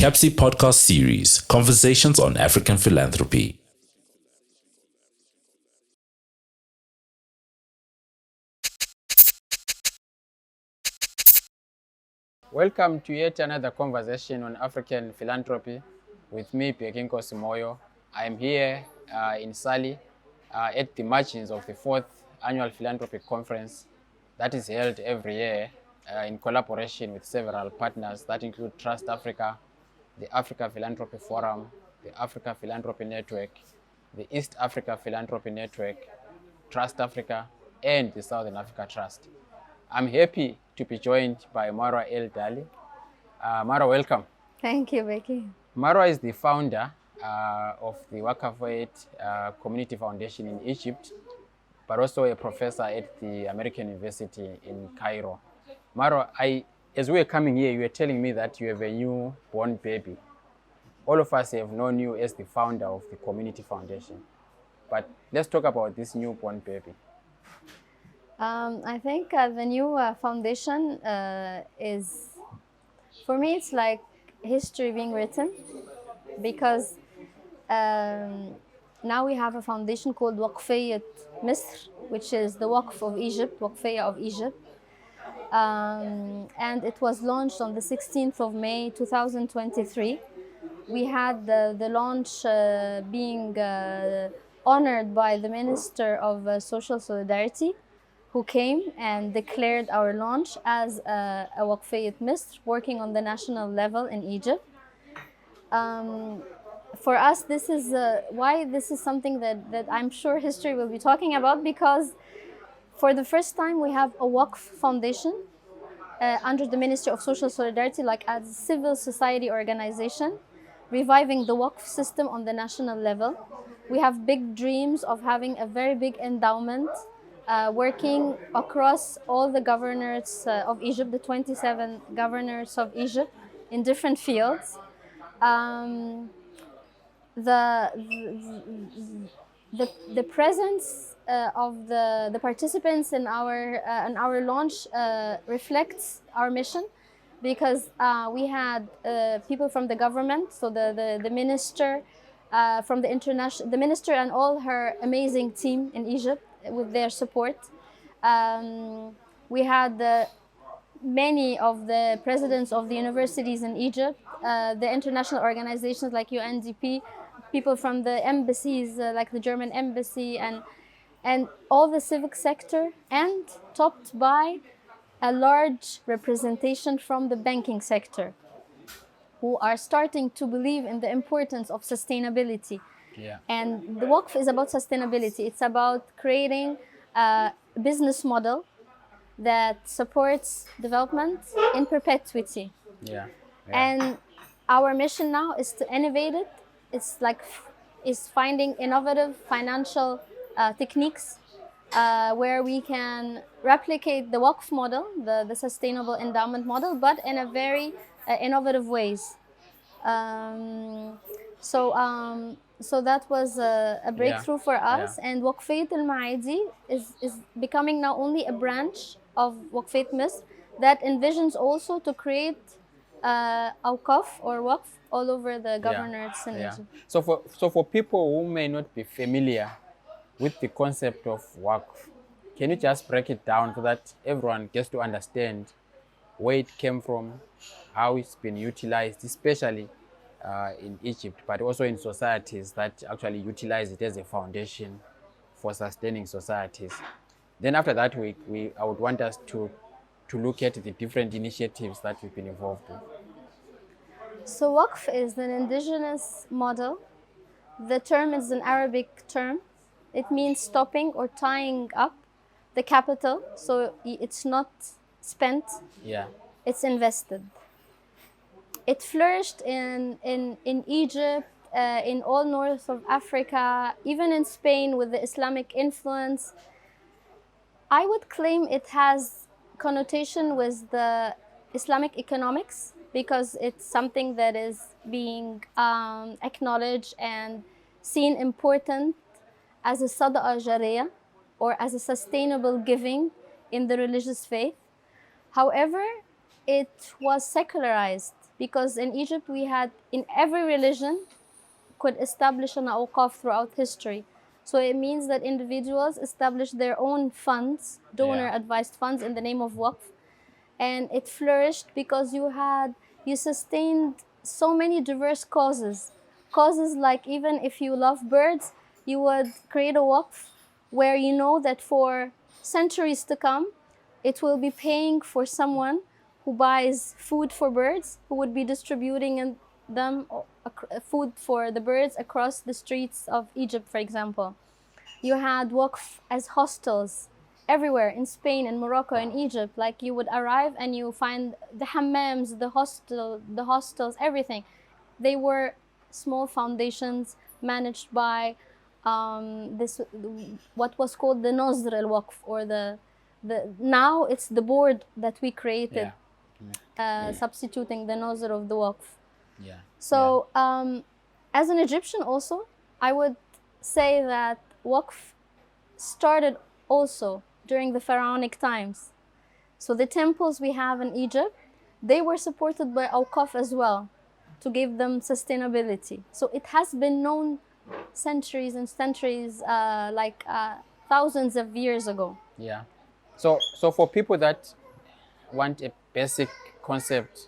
CAPSI podcast series, Conversations on African Philanthropy. Welcome to yet another conversation on African philanthropy with me, Pekinko Simoyo. I'm here in Sali at the margins of the 4th Annual Philanthropy Conference that is held every year in collaboration with several partners that include Trust Africa, the Africa Philanthropy Forum, the Africa Philanthropy Network, the East Africa Philanthropy Network, Trust Africa, and the Southern Africa Trust. I'm happy to be joined by Marwa El-Daly. Marwa, welcome. Thank you, Becky. Marwa is the founder of the Waqfeyat Community Foundation in Egypt, but also a professor at the American University in Cairo. Marwa, as we were coming here, you were telling me that you have a newborn baby. All of us have known you as the founder of the Community Foundation, but let's talk about this newborn baby. I think the new foundation is, for me, it's like history being written, because now we have a foundation called Waqfeyat Misr, which is the Waqf of Egypt, Waqfeyat of Egypt. And it was launched on the 16th of May 2023. We had the launch being honored by the Minister of Social Solidarity, who came and declared our launch as a Waqfeyat Misr working on the national level in Egypt. For us, this is why this is something that I'm sure history will be talking about, because for the first time we have a Waqf foundation under the Ministry of Social Solidarity, like as a civil society organization, reviving the Waqf system on the national level. We have big dreams of having a very big endowment working across all the governors of Egypt, the 27 governors of Egypt in different fields. The presence of the participants in our launch reflects our mission, because we had people from the government, so the minister from the minister and all her amazing team in Egypt with their support. We had many of the presidents of the universities in Egypt, the international organizations like UNDP, people from the embassies like the German embassy, and all the civic sector, and topped by a large representation from the banking sector, who are starting to believe in the importance of sustainability. Yeah. And the Waqf is about sustainability. It's about creating a business model that supports development in perpetuity. Yeah. And our mission now is to innovate it. Is finding innovative financial techniques where we can replicate the Waqf model, the sustainable endowment model, but in a very innovative ways. So that was a breakthrough for us. And Waqfeyat Maadi is becoming now only a branch of Waqfeyat Misr that envisions also to create awqaf or Waqf all over the governorates in Egypt. So for people who may not be familiar with the concept of Waqf, can you just break it down so that everyone gets to understand where it came from, how it's been utilized, especially in Egypt, but also in societies that actually utilize it as a foundation for sustaining societies. Then after that, I would want us to look at the different initiatives that we've been involved in. So Waqf is an indigenous model. The term is an Arabic term. It means stopping or tying up the capital, so it's not spent, it's invested. It flourished in Egypt, in all north of Africa, even in Spain with the Islamic influence. I would claim it has connotation with the Islamic economics, because it's something that is being acknowledged and seen important as a sadaqa jariyah, or as a sustainable giving in the religious faith. However, it was secularized because in Egypt we had, in every religion could establish an awqaf throughout history. So it means that individuals establish their own funds, donor advised funds, in the name of Waqf. And it flourished because you sustained so many diverse causes. Causes like, even if you love birds, you would create a Waqf where you know that for centuries to come, it will be paying for someone who buys food for birds, who would be distributing them food for the birds across the streets of Egypt, for example. You had Waqf as hostels everywhere in Spain and Morocco and Egypt. Like, you would arrive and you find the hammams, the hostels, everything. They were small foundations managed by what was called the Nazr al-Waqf, or now it's the board that we created, substituting the Nazr of the Waqf. So as an Egyptian also, I would say that Waqf started also during the pharaonic times. So the temples we have in Egypt, they were supported by awqaf as well, to give them sustainability. So it has been known centuries and centuries, thousands of years ago. Yeah. So for people that want a basic concept,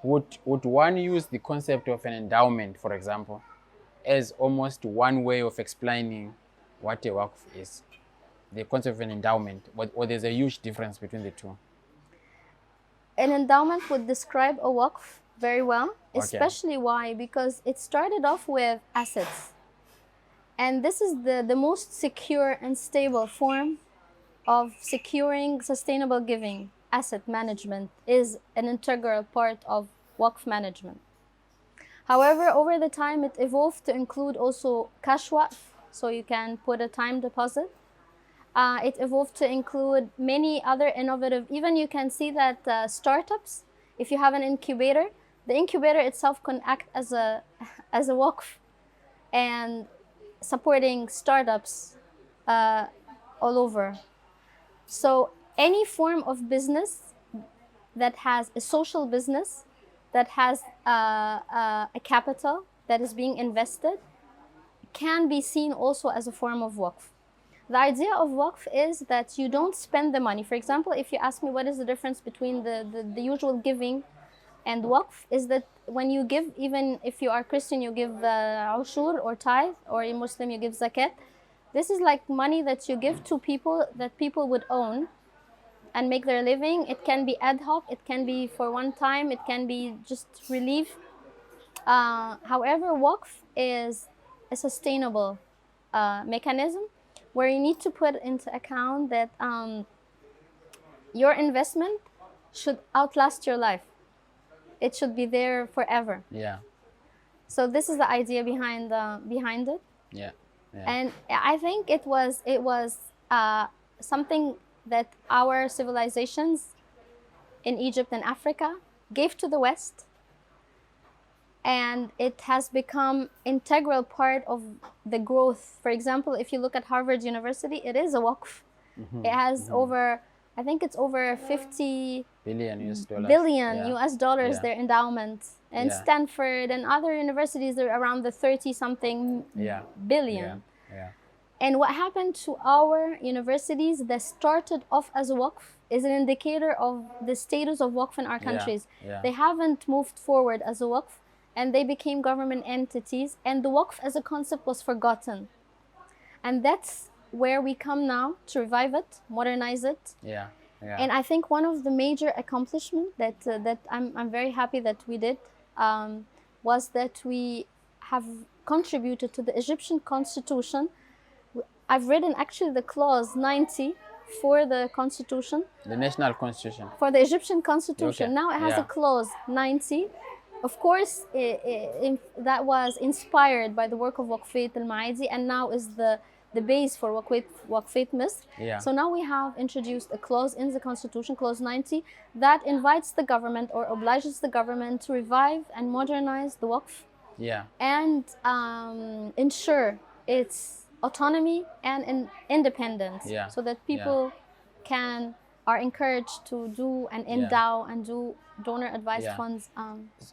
would one use the concept of an endowment, for example, as almost one way of explaining what a Waqf is? The concept of an endowment, or there's a huge difference between the two? An endowment would describe a Waqf very well, especially why? Because it started off with assets. And this is the most secure and stable form of securing sustainable giving. Asset management is an integral part of Waqf management. However, over the time, it evolved to include also cash Waqf, so you can put a time deposit. It evolved to include many other innovative, even you can see that startups, if you have an incubator, the incubator itself can act as a Waqf and supporting startups all over. So any form of business that has a social business, that has a capital that is being invested, can be seen also as a form of Waqf. The idea of Waqf is that you don't spend the money. For example, if you ask me what is the difference between the usual giving and Waqf, is that when you give, even if you are Christian, you give ushur or tithe, or a Muslim, you give zakat. This is like money that you give to people that people would own and make their living. It can be ad hoc, it can be for one time, it can be just relief. However, Waqf is a sustainable mechanism where you need to put into account that your investment should outlast your life. It should be there forever. Yeah. So this is the idea behind it. Yeah. Yeah. And I think it was something that our civilizations in Egypt and Africa gave to the West, and it has become integral part of the growth. For example, if you look at Harvard University, it is a Waqf. It has over, I think it's over 50 billion US dollars. US dollars, their endowment. And Stanford and other universities are around the 30-something billion. And what happened to our universities that started off as a Waqf is an indicator of the status of Waqf in our countries. They haven't moved forward as a Waqf, and they became government entities, and the Waqf as a concept was forgotten. And that's where we come now to revive it, modernize it. And I think one of the major accomplishments that I'm very happy that we did was that we have contributed to the Egyptian constitution. I've written actually the clause 90 for the constitution. The national constitution. For the Egyptian constitution. Now it has a clause 90. Of course, that was inspired by the work of Waqfeyat Maadi, and now is the base for Waqfeyat Misr. So now we have introduced a clause in the constitution, clause 90, that invites the government or obliges the government to revive and modernize the Waqf. And ensure its autonomy and independence, so that people are encouraged to do and endow and do donor advised funds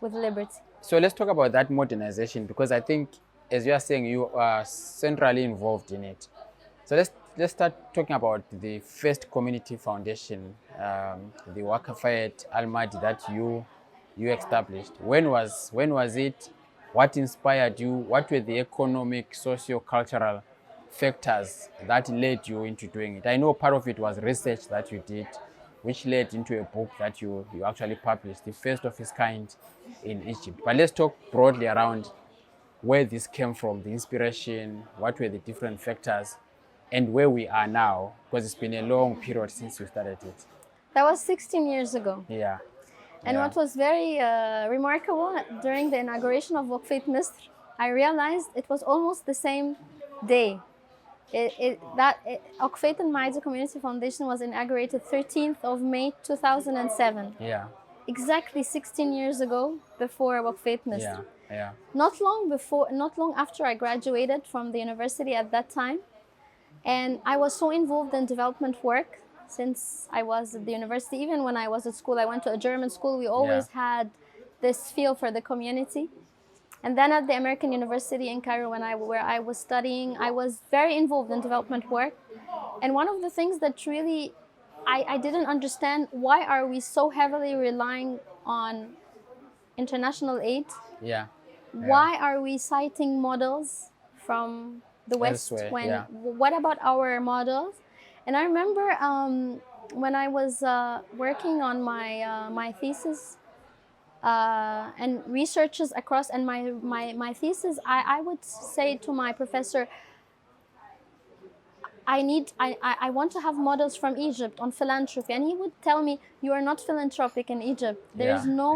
with liberty. So let's talk about that modernization, because I think, as you are saying, you are centrally involved in it. So let's start talking about the first community foundation, the Waqfeyat Maadi that you established. When was it? What inspired you? What were the economic, socio-cultural factors that led you into doing it? I know part of it was research that you did, which led into a book that you actually published, the first of its kind in Egypt. But let's talk broadly around where this came from, the inspiration, what were the different factors, and where we are now, because it's been a long period since you started it. That was 16 years ago. Yeah. And what was very remarkable, during the inauguration of Waqfeyat Misr, I realized it was almost the same day. Waqfeyat Maadi Community Foundation was inaugurated 13th of May 2007. Yeah. Exactly 16 years ago, before Waqfeyat Misr. Yeah. Yeah. Not long after I graduated from the university at that time. And I was so involved in development work since I was at the university. Even when I was at school, I went to a German school. We always had this feel for the community. And then at the American University in Cairo, where I was studying, I was very involved in development work. And one of the things that really I didn't understand, why are we so heavily relying on international aid? Yeah. Why are we citing models from the West? Elsewhere, What about our models? And I remember when I was working on my thesis and researches across, and my thesis, I would say to my professor, I want to have models from Egypt on philanthropy. And he would tell me, you are not philanthropic in Egypt. There's no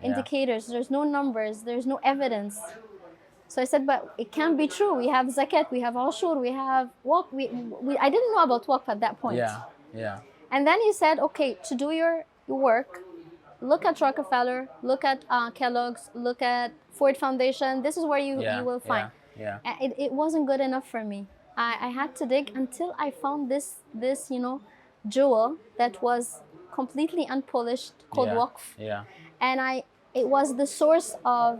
indicators, there's no numbers, there's no evidence. So I said, but it can't be true. We have zakat, we have ashur, we have waqf. I didn't know about waqf at that point. Yeah, yeah. And then he said, okay, to do your work, look at Rockefeller, look at Kellogg's, look at Ford Foundation. This is where you will find. Yeah. It wasn't good enough for me. I had to dig until I found this jewel that was completely unpolished, called waqf. Yeah. And it was the source of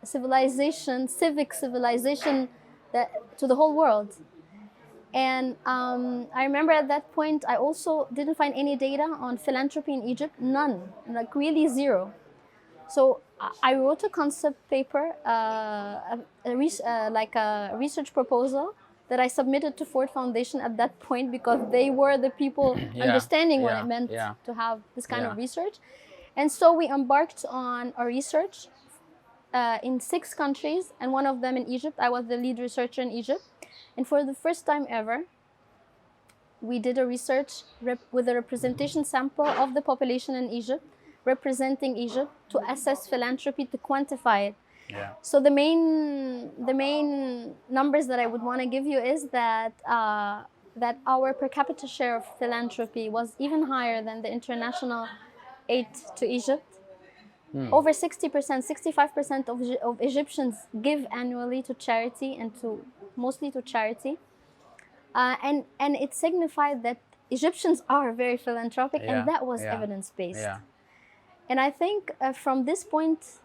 civic civilization to the whole world. And I remember at that point, I also didn't find any data on philanthropy in Egypt, none, like really zero. So I wrote a concept paper, like a research proposal that I submitted to Ford Foundation at that point, because they were the people understanding what it meant to have this kind of research. And so we embarked on a research in 6 countries, and one of them in Egypt. I was the lead researcher in Egypt. And for the first time ever, we did a research with a representation sample of the population in Egypt, representing Egypt, to assess philanthropy, to quantify it. Yeah. So the main numbers that I would want to give you is that that our per capita share of philanthropy was even higher than the international aid to Egypt. Over 60%, 65% of Egyptians give annually to charity, and mostly to charity. And it signified that Egyptians are very philanthropic, and that was evidence-based. Yeah. And I think from this point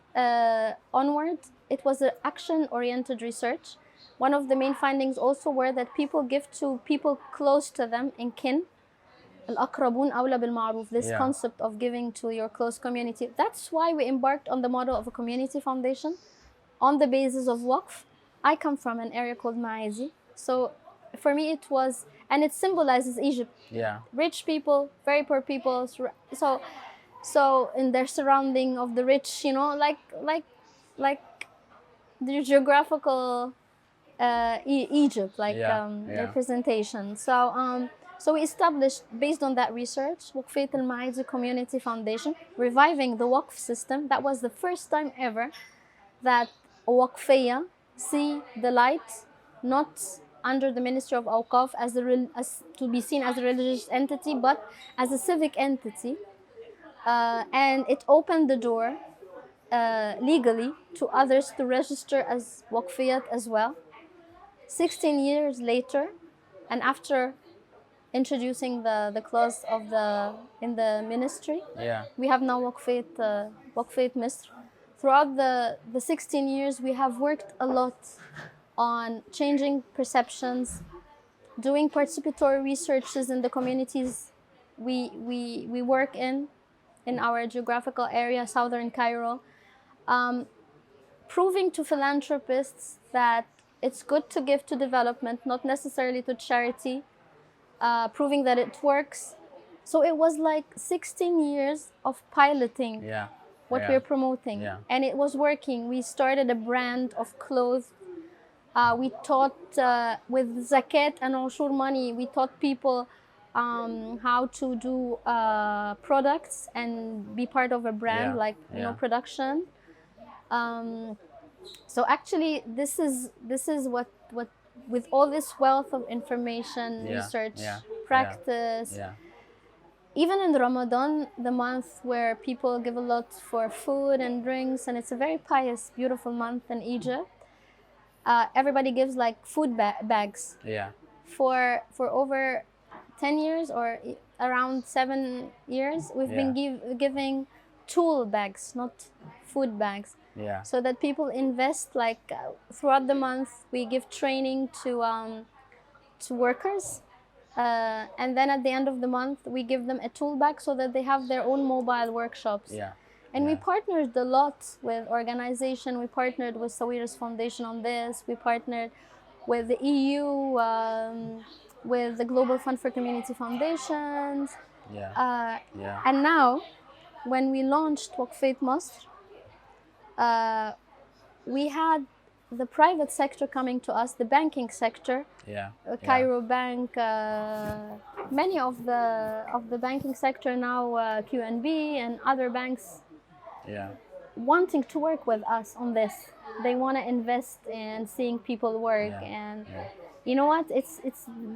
onward, it was an action-oriented research. One of the main findings also were that people give to people close to them in kin. Al-aqrabun awla bil-ma'ruf, this concept of giving to your close community. That's why we embarked on the model of a community foundation on the basis of waqf. I come from an area called Maadi. So for me it was, and it symbolizes Egypt. Yeah. Rich people, very poor people. So in their surrounding of the rich, like the geographical Egypt, representation. So we established, based on that research, Waqfeyat Maadi Community Foundation, reviving the Waqf system. That was the first time ever that a Waqfeya see the light, not under the Ministry of Awqaf as to be seen as a religious entity, but as a civic entity. And it opened the door legally to others to register as Waqfiyat as well. 16 years later, and after introducing the clause of in the ministry. Yeah. We have now Waqfeyat Misr. Throughout the 16 years, we have worked a lot on changing perceptions, doing participatory researches in the communities we work in our geographical area, southern Cairo, proving to philanthropists that it's good to give to development, not necessarily to charity, proving that it works. So it was like 16 years of piloting Yeah. what Yeah. we're promoting. Yeah. And it was working. We started a brand of clothes. We taught with zakat and ushur money, we taught people how to do products and be part of a brand, Yeah. like you know, Yeah. production. So actually, this is what with all this wealth of information, Yeah. research, Yeah. practice. Yeah. Even in Ramadan, the month where people give a lot for food and drinks, and it's a very pious, beautiful month in Egypt. Everybody gives like food bags. Yeah. For over 10 years or around 7 years, we've been giving tool bags, not food bags. Yeah. So that people invest like throughout the month. We give training to workers. And then at the end of the month, we give them a tool bag so that they have their own mobile workshops. Yeah. And we Yeah. partnered a lot with organization. We partnered with Sawiris Foundation on this. We partnered with the EU, with the Global Fund for Community Foundations. Yeah. Yeah. And now, when we launched Waqfeyat Misr, we had the private sector coming to us, the banking sector. Yeah. Cairo Bank, many of the banking sector now, QNB and other banks, Yeah. wanting to work with us on this. They want to invest in seeing people work, Yeah. and Yeah. you know what? It's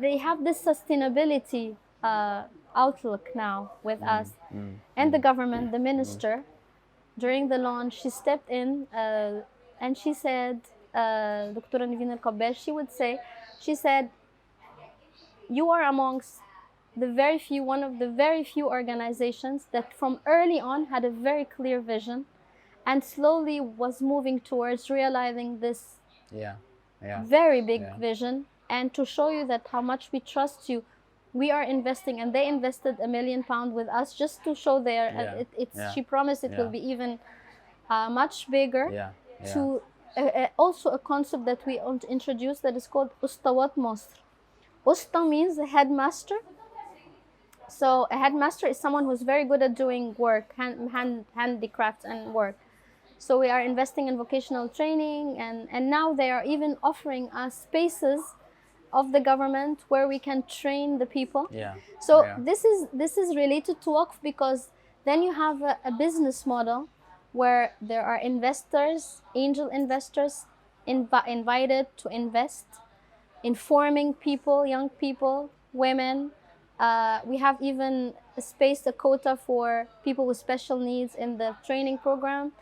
they have this sustainability outlook now with us, and the government, the minister, during the launch, she stepped in and she said, Dr. Niveen Al-Qabbal, she said, you are amongst one of the very few organizations that from early on had a very clear vision and slowly was moving towards realizing this Yeah. Yeah. very big Yeah. vision, and to show you that how much we trust you. We are investing, and they invested £1 million with us just to show their. Yeah. Yeah. She promised it will Yeah. be even much bigger. Yeah. Yeah. To also a concept that we introduced that is called Ustawat Misr. Usta means a headmaster. So a headmaster is someone who's very good at doing work, handicrafts and work. So we are investing in vocational training, and now they are even offering us spaces of the government where we can train the people. Yeah. So Yeah. this is related to Waqf, because then you have a business model where there are investors, angel investors, invited to invest, informing people, young people, women. We have even a quota for people with special needs in the training program,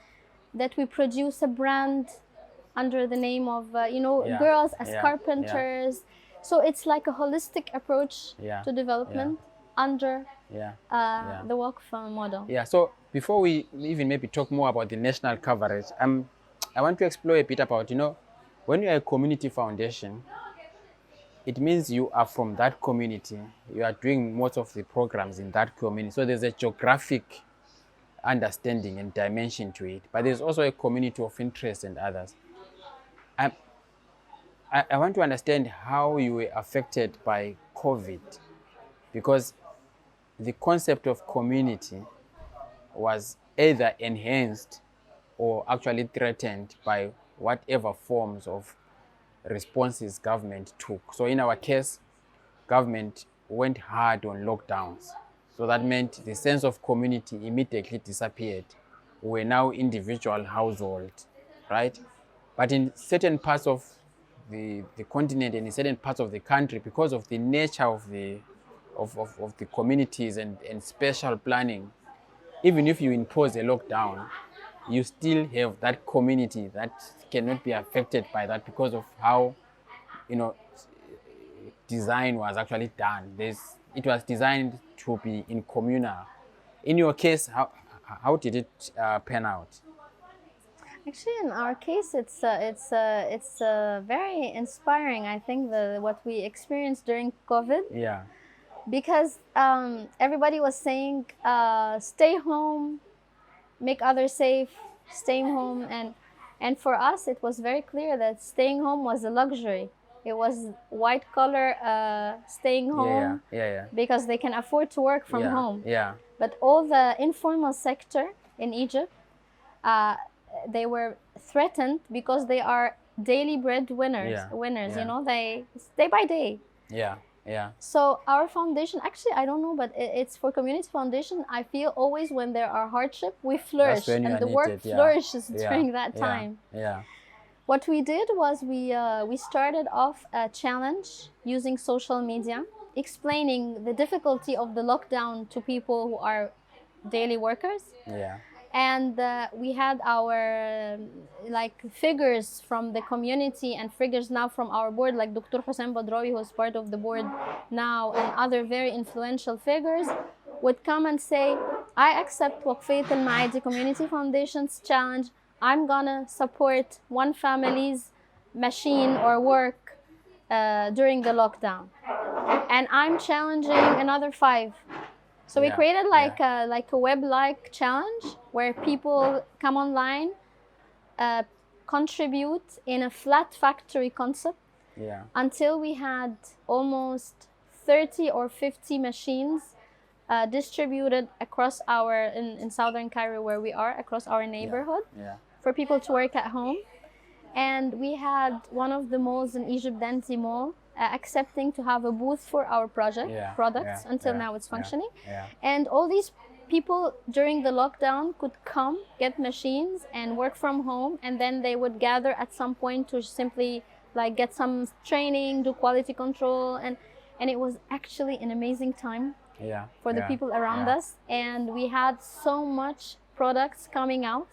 that we produce a brand under the name of, Yeah. girls as Yeah. carpenters. So it's like a holistic approach Yeah. to development under Yeah. the Waqf model. Yeah. So before we even maybe talk more about the national coverage, I want to explore a bit about, when you are a community foundation, it means you are from that community. You are doing most of the programs in that community. So there's a geographic understanding and dimension to it, but there's also a community of interest and others. I want to understand how you were affected by COVID, because the concept of community was either enhanced or actually threatened by whatever forms of responses government took. So in our case, government went hard on lockdowns. So that meant the sense of community immediately disappeared. We were now individual households, right? But in certain parts of the continent and in certain parts of the country, because of the nature of the communities and special planning, even if you impose a lockdown, you still have that community that cannot be affected by that because of how, design was actually done. There's it was designed to be in communal. In your case, how did it pan out? Actually, in our case, it's very inspiring. I think what we experienced during COVID, Yeah, because everybody was saying, stay home, make others safe, staying home, and for us, it was very clear that staying home was a luxury. It was white collar staying home yeah, because they can afford to work from home. yeah, But all the informal sector in Egypt, uh, they were threatened because they are daily bread winners. Yeah. They day by day. yeah, yeah, So our foundation, actually, I don't know, but it's for community foundation. I feel always when there are hardship, we flourish, when you and are the work needed, yeah. flourishes Yeah, during that yeah, time. yeah, What we did was we started off a challenge using social media, explaining the difficulty of the lockdown to people who are daily workers. yeah, And we had our like figures from the community and figures now from our board, like Dr. Hussein Badrawi, who is part of the board now, and other very influential figures would come and say, I accept Waqfeyat Maadi Community Foundation's challenge. I'm gonna support one family's machine or work during the lockdown, and I'm challenging another 5. So we created like a web-like challenge where people come online, contribute in a flat factory concept, until we had almost 30 or 50 machines distributed across in southern Cairo, where we are, across our neighborhood, for people to work at home. And we had one of the malls in Egypt, Danti Mall, accepting to have a booth for our products. Until now it's functioning. And all these people during the lockdown could come, get machines and work from home, and then they would gather at some point to simply like get some training, do quality control, and it was actually an amazing time for the people around us. And we had so much products coming out.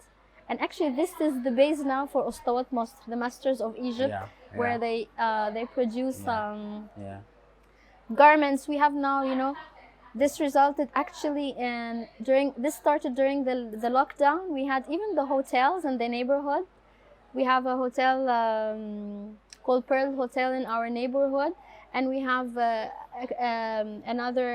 And actually, this is the base now for Ustawat Mosque, the Masters of Egypt, where they produce garments. We have now, this resulted actually in this started during the lockdown. We had even the hotels in the neighborhood. We have a hotel called Pearl Hotel in our neighborhood, and we have another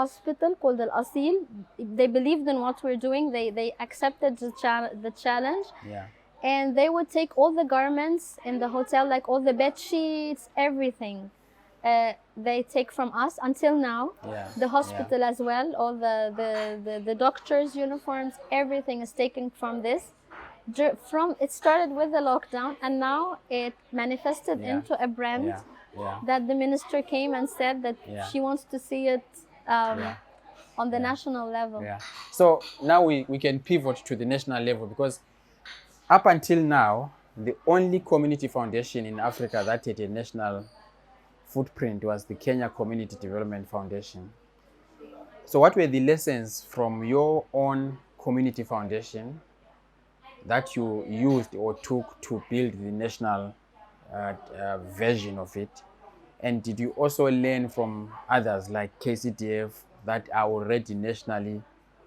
hospital called Al Asil. They believed in what we're doing. They accepted the challenge, and they would take all the garments in the hotel, like all the bed sheets, everything. They take from us until now. The hospital as well, all the doctors' uniforms, everything is taken from this. It started with the lockdown, and now it manifested into a brand that the minister came and said that she wants to see it on the national level. So now we can pivot to the national level, because up until now, the only community foundation in Africa that had a national footprint was the Kenya Community Development Foundation. So what were the lessons from your own community foundation that you used or took to build the national version of it? And did you also learn from others like KCDF that are already nationally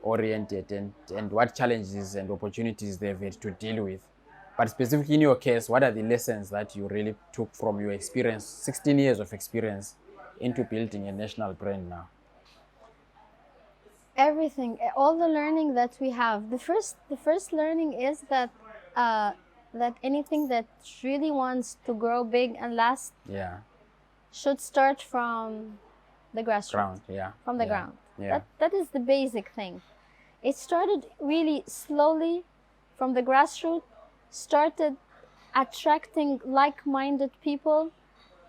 oriented, and what challenges and opportunities they've had to deal with? But specifically in your case, what are the lessons that you really took from your experience, 16 years of experience, into building a national brand now? Everything, all the learning that we have. The first learning is that that anything that really wants to grow big and last should start from the grassroots, from the ground. That is the basic thing. It started really slowly from the grassroots, started attracting like-minded people,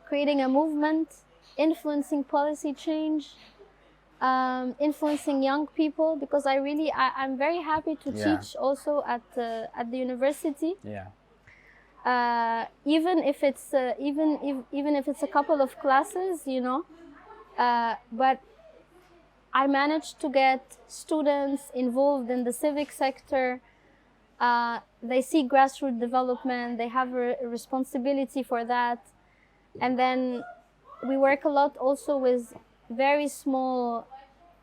creating a movement, influencing policy change, influencing young people, because I'm very happy to teach also at the university. Even if it's even if it's a couple of classes, but I managed to get students involved in the civic sector. They see grassroots development. They have a responsibility for that, and then we work a lot also with very small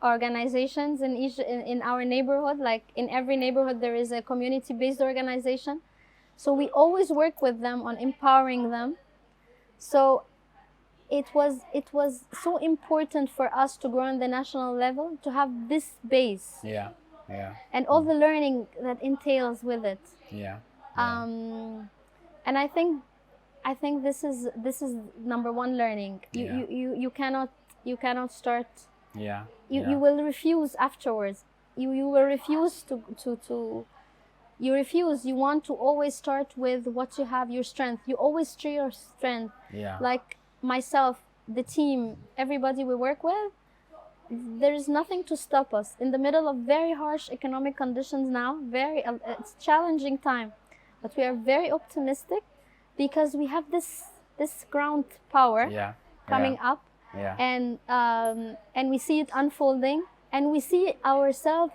organizations in our neighborhood. Like in every neighborhood there is a community-based organization, so we always work with them on empowering them. So it was so important for us to grow on the national level, to have this base, Yeah. Yeah. and all the learning that entails with it. Yeah. And I think this is number one learning. You cannot start. Yeah. You will refuse afterwards. You will refuse you refuse. You want to always start with what you have, your strength. You always treat your strength. Yeah. Like myself, the team, everybody we work with, there is nothing to stop us in the middle of very harsh economic conditions now. It's challenging time, but we are very optimistic because we have this ground power coming up, and we see it unfolding, and we see ourselves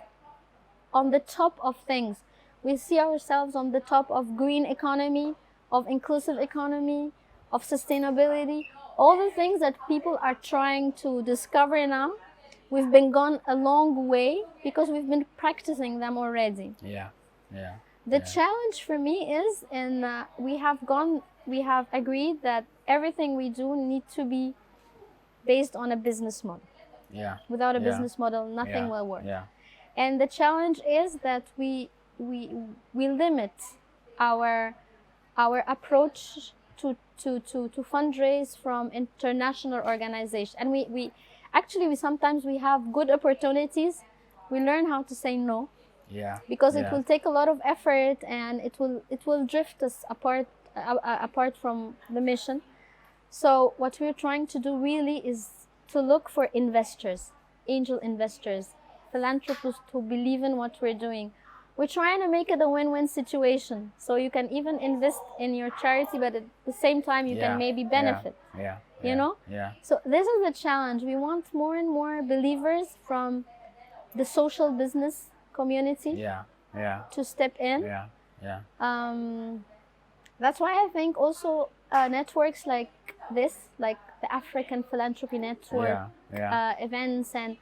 on the top of things. We see ourselves on the top of green economy, of inclusive economy, of sustainability, all the things that people are trying to discover now. We've been gone a long way because we've been practicing them already. The challenge for me is, and we have agreed that everything we do needs to be based on a business model. Without a business model, nothing will work. And the challenge is that we limit our approach to fundraise from international organizations. And we sometimes we have good opportunities. We learn how to say no. Because it will take a lot of effort, and it will drift us apart from the mission. So what we're trying to do really is to look for investors, angel investors, philanthropists who believe in what we're doing. We're trying to make it a win-win situation. So you can even invest in your charity, but at the same time you can maybe benefit. You know? So this is the challenge. We want more and more believers from the social business community to step in. That's why I think also networks like this, like the African Philanthropy Network, events, and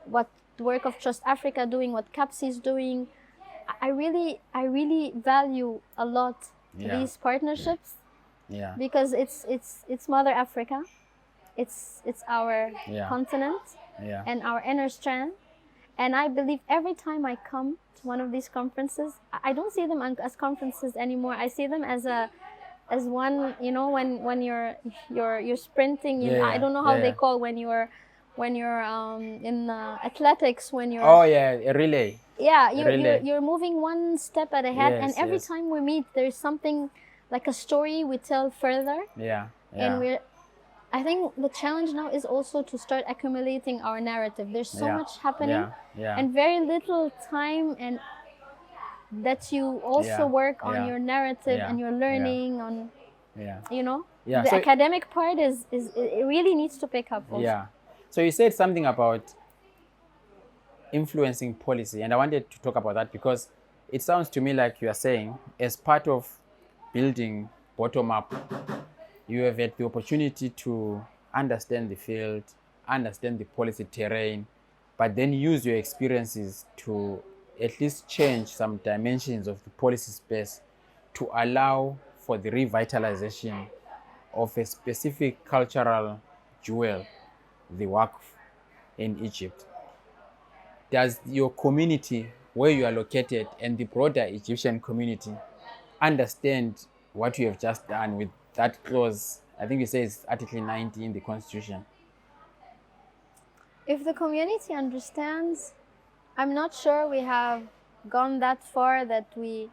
what the work of Trust Africa doing, what CAPSI is doing, I really value a lot these partnerships, because it's Mother Africa, it's our continent, and our inner strand. And I believe every time I come to one of these conferences, I don't see them as conferences anymore. I see them as one, you know, when you're sprinting. I don't know how they call when you're in athletics, when you're a relay. You're moving one step at ahead, and every time we meet, there's something like a story we tell further. And I think the challenge now is also to start accumulating our narrative. There's so much happening, and very little time, and that you also work on your narrative and your learning on, you know, the academic part is it really needs to pick up also. So you said something about influencing policy, and I wanted to talk about that because it sounds to me like you are saying, as part of building bottom up, you have had the opportunity to understand the field, understand the policy terrain, but then use your experiences to at least change some dimensions of the policy space to allow for the revitalization of a specific cultural jewel, the Waqf in Egypt. Does your community, where you are located, and the broader Egyptian community understand what you have just done with that clause? I think it says Article 90 in the Constitution. If the community understands, I'm not sure we have gone that far that we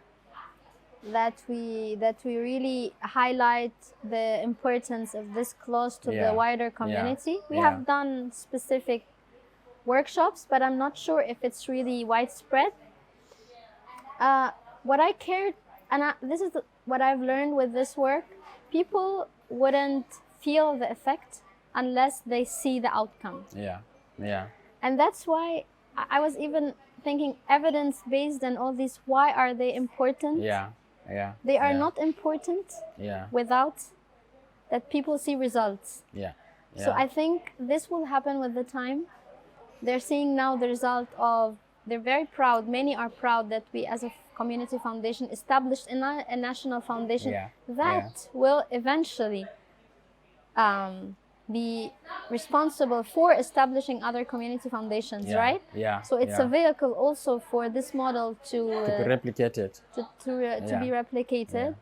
really highlight the importance of this clause to the wider community. We have done specific workshops, but I'm not sure if it's really widespread. What I cared, and this is what I've learned with this work, people wouldn't feel the effect unless they see the outcome. And that's why I was even thinking evidence-based and all these, why are they important? They are not important without that people see results. So I think this will happen with the time. They're seeing now the result of, they're very proud, many are proud that we as a community foundation established a national foundation that will eventually be responsible for establishing other community foundations, right? So it's a vehicle also for this model to be replicated. To be replicated.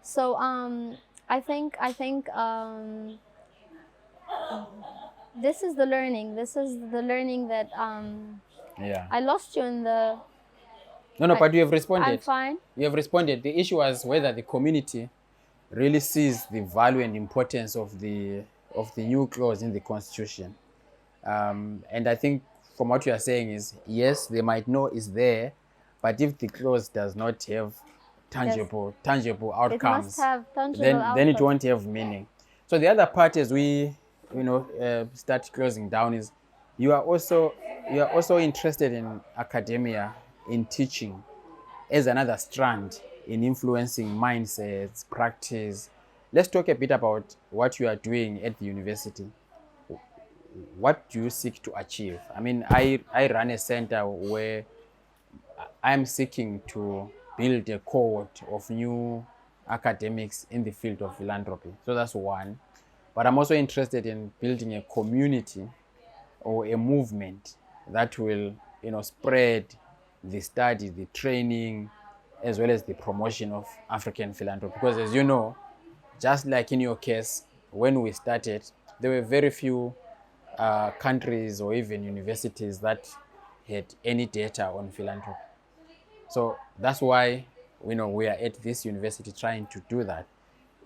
So I think this is the learning. This is the learning that I lost you in the. No, but you have responded. I'm fine. You have responded. The issue was whether the community really sees the value and importance of the new clause in the constitution. And I think from what you are saying is, yes, they might know it's there, but if the clause does not have tangible outcomes, it must have tangible then it won't have meaning. So the other part as we start closing down is you are also interested in academia, in teaching as another strand in influencing mindsets, practice. Let's talk a bit about what you are doing at the university. What do you seek to achieve? I mean, I run a center where I'm seeking to build a cohort of new academics in the field of philanthropy. So that's one. But I'm also interested in building a community or a movement that will, spread the study, the training, as well as the promotion of African philanthropy. Because as you know, just like in your case, when we started, there were very few countries or even universities that had any data on philanthropy. So that's why we are at this university trying to do that.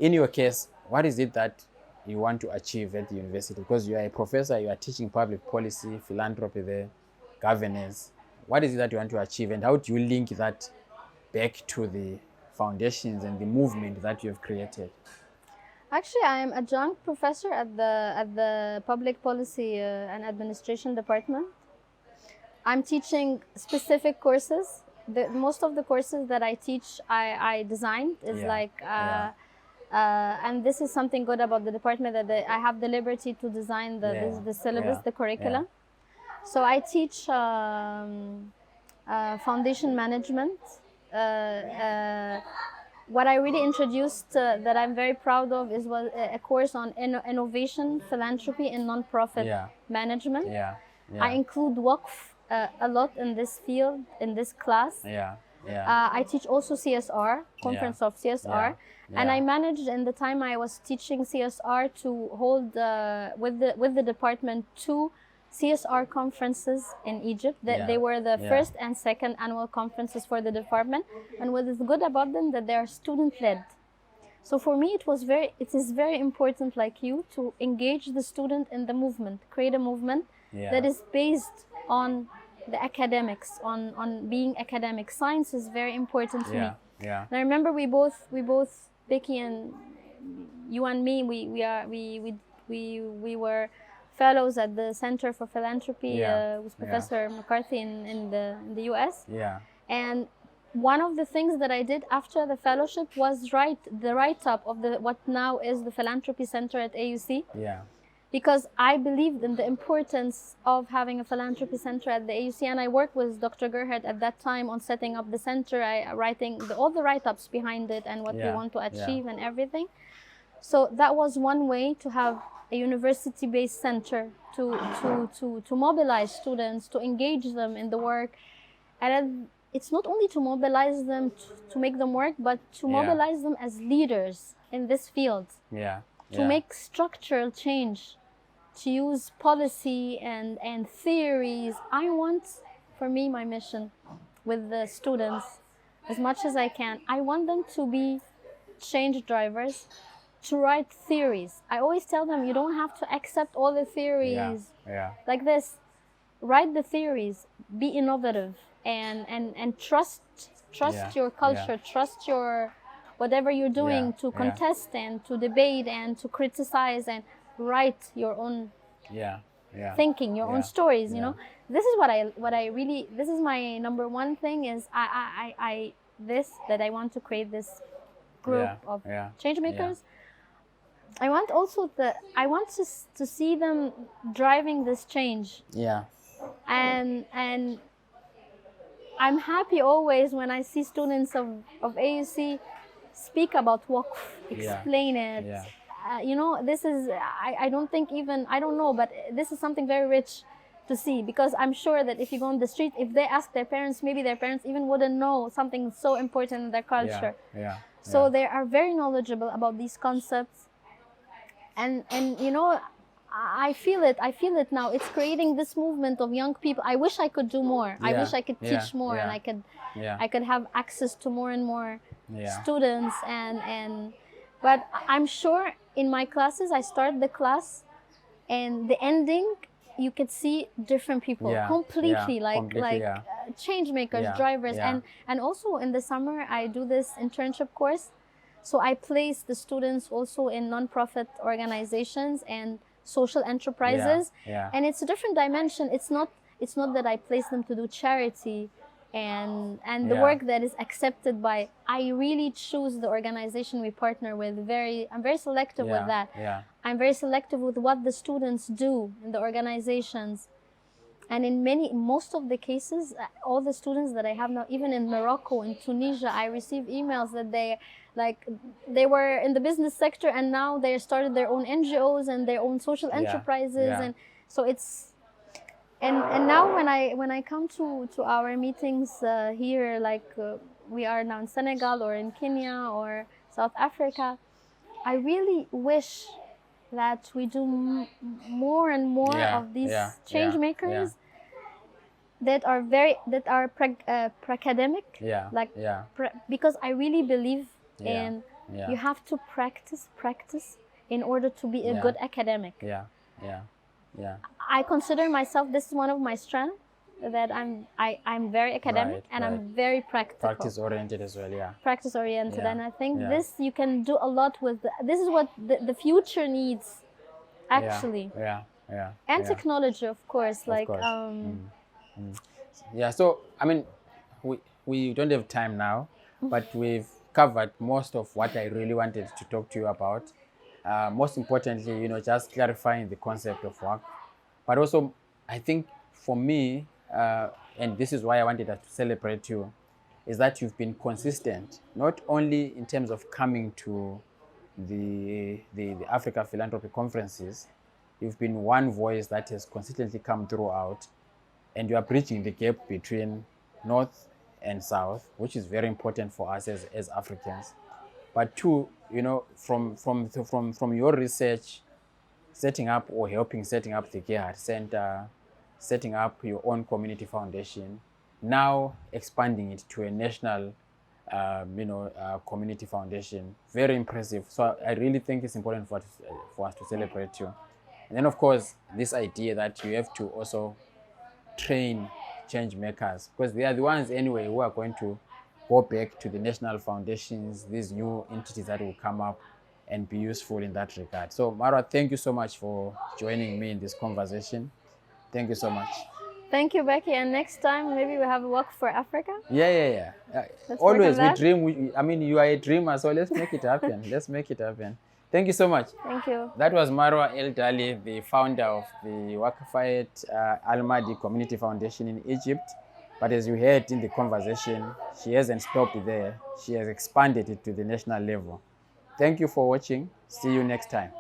In your case, what is it that you want to achieve at the university? Because you are a professor, you are teaching public policy, philanthropy there, governance. What is it that you want to achieve, and how do you link that back to the foundations and the movement that you have created? Actually, I am adjunct professor at the Public Policy and Administration Department. I'm teaching specific courses. Most of the courses that I teach, I designed. Is and this is something good about the department, that I have the liberty to design the syllabus, the curricula. So I teach foundation management. What I really introduced that I'm very proud of was a course on innovation, philanthropy, and nonprofit management. I include Waqf a lot in this field, in this class. I teach also CSR, Conference of CSR. And I managed, in the time I was teaching CSR, to hold with the department 2 CSR conferences in Egypt. They were the first and second annual conferences for the department. And what is good about them, that they are student-led. So for me, it is very important, like you, to engage the student in the movement, create a movement that is based on the academics, on being academic. Science is very important to me. And I remember we both, Becky and you and me, we were fellows at the Center for Philanthropy with Professor McCarthy in the US. And one of the things that I did after the fellowship was the write-up of what now is the Philanthropy Center at AUC. Because I believed in the importance of having a philanthropy center at the AUC, and I worked with Dr. Gerhardt at that time on setting up the center, writing all the write-ups behind it and what we want to achieve and everything. So that was one way to have a university-based center to mobilize students, to engage them in the work. And it's not only to mobilize them to make them work, but to mobilize them as leaders in this field. To make structural change, to use policy and theories. I want, for me, my mission with the students, as much as I can, I want them to be change drivers, to write theories. I always tell them, you don't have to accept all the theories like this. Write the theories, be innovative, and trust your culture, trust your whatever you're doing, to contest and to debate and to criticize and write your own thinking, your own stories. You know, this is what I really. This is my number one thing. Is that I want to create this group of change makers. I want also to see them driving this change. Yeah. And I'm happy always when I see students of AUC speak about Waqf, explain it. Yeah. You know, this is, I don't think even, I don't know, but this is something very rich to see, because I'm sure that if you go on the street, if they ask their parents, maybe their parents even wouldn't know something so important in their culture. So they are very knowledgeable about these concepts. And you know, I feel it now. It's creating this movement of young people. I wish I could do more. I wish I could teach more, and I could have access to more and more students. But I'm sure in my classes, I start the class, and the ending, you could see different people completely, change makers, drivers, and also in the summer I do this internship course. So I place the students also in non-profit organizations and social enterprises, and it's a different dimension. It's not that I place them to do charity and the work that is accepted by. I really choose the organization we partner with. I'm very selective with that. I'm very selective with what the students do in the organizations. And in most of the cases, all the students that I have now, even in Morocco, in Tunisia, I receive emails that they were in the business sector and now they started their own NGOs and their own social enterprises. And so it's, and now when I come to our meetings here, we are now in Senegal or in Kenya or South Africa, I really wish that we do more and more of these change makers that are pracademic, because I really believe in you have to practice in order to be a good academic. I consider myself, this is one of my strengths, that I'm very academic and I'm very practical. Practice oriented as well, Practice oriented, and I think this you can do a lot with. This is what the future needs, actually. And technology, of course. So I mean, we don't have time now, but we've covered most of what I really wanted to talk to you about. Most importantly, you know, just clarifying the concept of work, but also I think for me, and this is why I wanted us to celebrate you, is that you've been consistent, not only in terms of coming to the Africa Philanthropy conferences. You've been one voice that has consistently come throughout, and you are bridging the gap between North and South, which is very important for us as Africans. But two, you know, from your research, setting up or helping setting up the Gerhard Center, setting up your own community foundation, now expanding it to a national community foundation. Very impressive. So I really think it's important for us to celebrate you. And then, of course, this idea that you have to also train change makers, because they are the ones anyway who are going to go back to the national foundations, these new entities that will come up and be useful in that regard. So Marwa, thank you so much for joining me in this conversation. Thank you so much. Thank you, Becky. And next time, maybe we have a Waqf for Africa. Always we dream. I mean, you are a dreamer, so let's make it happen. Let's make it happen. Thank you so much. Thank you. That was Marwa El-Daly, the founder of the Waqfeyat Al-Maadi Community Foundation in Egypt. But as you heard in the conversation, she hasn't stopped there. She has expanded it to the national level. Thank you for watching. See you next time.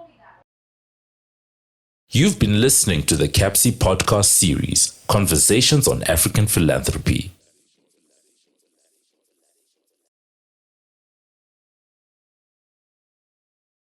You've been listening to the CAPSI podcast series, Conversations on African Philanthropy.